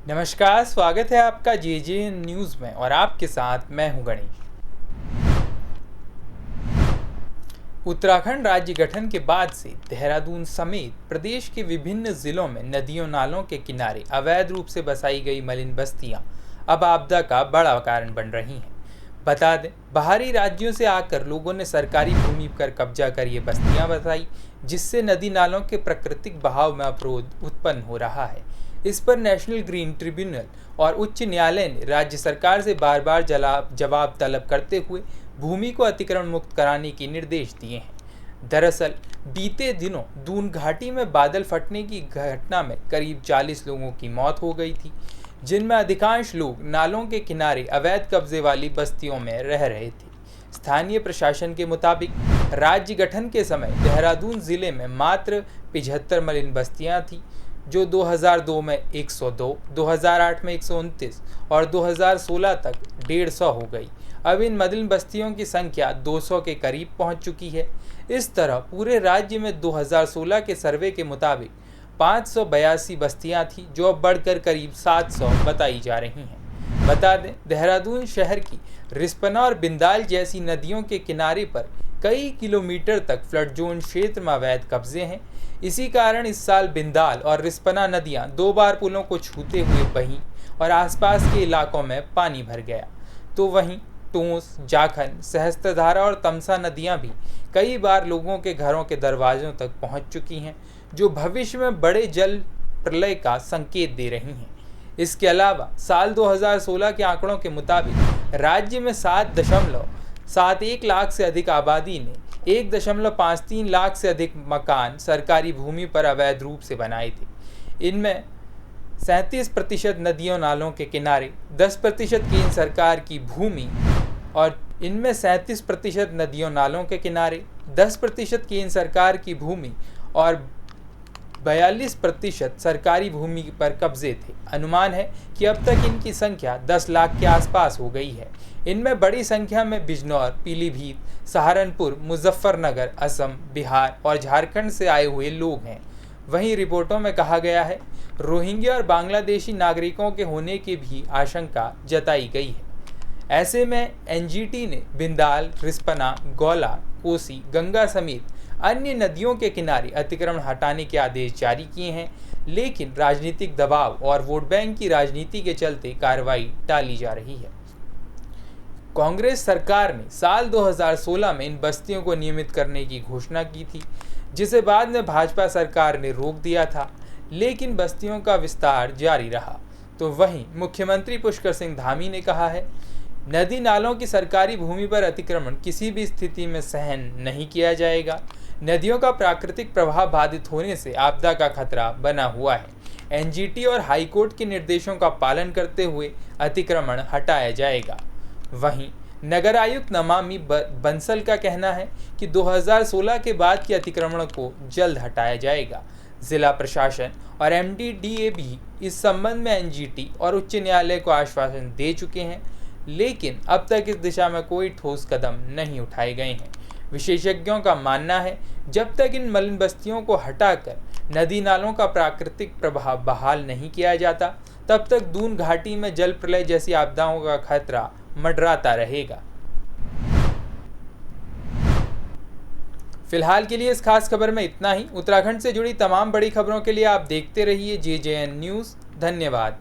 नमस्कार, स्वागत है आपका जे न्यूज़ में और आपके साथ मैं हूं गणेश। उत्तराखंड राज्य गठन के बाद से देहरादून समेत प्रदेश के विभिन्न जिलों में नदियों नालों के किनारे अवैध रूप से बसाई गई मलिन बस्तियां अब आपदा का बड़ा कारण बन रही हैं। बता दें, बाहरी राज्यों से आकर लोगों ने सरकारी भूमि पर कब्जा कर ये बस्तियां बसाई, जिससे नदी नालों के प्राकृतिक बहाव में अवरोध उत्पन्न हो रहा है। इस पर नेशनल ग्रीन ट्रिब्यूनल और उच्च न्यायालय ने राज्य सरकार से बार बार जवाब तलब करते हुए भूमि को अतिक्रमण मुक्त कराने के निर्देश दिए हैं। दरअसल बीते दिनों दून घाटी में बादल फटने की घटना में करीब 40 लोगों की मौत हो गई थी, जिनमें अधिकांश लोग नालों के किनारे अवैध कब्जे वाली बस्तियों में रह रहे थे। स्थानीय प्रशासन के मुताबिक राज्य गठन के समय देहरादून जिले में मात्र 75 मलिन बस्तियां थी, जो 2002 में 102, 2008 में 129 और 2016 तक 150 हो गई। अब इन मलिन बस्तियों की संख्या 200 के करीब पहुंच चुकी है। इस तरह पूरे राज्य में 2016 के सर्वे के मुताबिक 582 बस्तियां थी, जो अब बढ़कर करीब 700 बताई जा रही हैं। बता दें, देहरादून शहर की रिस्पना और बिंदाल जैसी नदियों के किनारे पर कई किलोमीटर तक फ्लड जोन क्षेत्र में अवैध कब्जे हैं। इसी कारण इस साल बिंदाल और रिस्पना नदियां 2 बार पुलों को छूते हुए बहीं और आसपास के इलाकों में पानी भर गया। तो वहीं टोंस, जाखन, सहस्त्रधारा और तमसा नदियां भी कई बार लोगों के घरों के दरवाजों तक पहुंच चुकी हैं, जो भविष्य में बड़े जल प्रलय का संकेत दे रही हैं। इसके अलावा साल 2016 के आंकड़ों के मुताबिक राज्य में 7.71 लाख से अधिक आबादी ने 1.53 लाख से अधिक मकान सरकारी भूमि पर अवैध रूप से बनाए थे। इनमें 37% नदियों नालों के किनारे, 10% केंद्र सरकार की भूमि और इनमें 37% नदियों नालों के किनारे, 10% केंद्र सरकार की भूमि और 42% सरकारी भूमि पर कब्जे थे। अनुमान है कि अब तक इनकी संख्या 10 लाख के आसपास हो गई है। इनमें बड़ी संख्या में बिजनौर, पीलीभीत, सहारनपुर, मुजफ्फरनगर, असम, बिहार और झारखंड से आए हुए लोग हैं। वहीं रिपोर्टों में कहा गया है, रोहिंग्या और बांग्लादेशी नागरिकों के होने की भी आशंका जताई गई है। ऐसे में एनजीटी ने बिंदाल, रिस्पना, गौला, कोसी, गंगा समेत अन्य नदियों के किनारे अतिक्रमण हटाने के आदेश जारी किए हैं, लेकिन राजनीतिक दबाव और वोट बैंक की राजनीति के चलते कार्रवाई टाली जा रही है। कांग्रेस सरकार ने साल 2016 में इन बस्तियों को नियमित करने की घोषणा की थी, जिसे बाद में भाजपा सरकार ने रोक दिया था, लेकिन बस्तियों का विस्तार जारी रहा। तो वहीं मुख्यमंत्री पुष्कर सिंह धामी ने कहा है, नदी नालों की सरकारी भूमि पर अतिक्रमण किसी भी स्थिति में सहन नहीं किया जाएगा। नदियों का प्राकृतिक प्रवाह बाधित होने से आपदा का खतरा बना हुआ है। एनजीटी और हाईकोर्ट के निर्देशों का पालन करते हुए अतिक्रमण हटाया जाएगा। वहीं नगर आयुक्त नमामि बंसल का कहना है कि 2016 के बाद के अतिक्रमण को जल्द हटाया जाएगा। जिला प्रशासन और एमडीडीए भी इस संबंध में एनजीटी और उच्च न्यायालय को आश्वासन दे चुके हैं, लेकिन अब तक इस दिशा में कोई ठोस कदम नहीं उठाए गए हैं। विशेषज्ञों का मानना है, जब तक इन मलिन बस्तियों को हटाकर नदी नालों का प्राकृतिक प्रवाह बहाल नहीं किया जाता, तब तक दून घाटी में जल प्रलय जैसी आपदाओं का खतरा मंडराता रहेगा। फिलहाल के लिए इस खास खबर में इतना ही। उत्तराखंड से जुड़ी तमाम बड़ी खबरों के लिए आप देखते रहिए जे न्यूज़। धन्यवाद।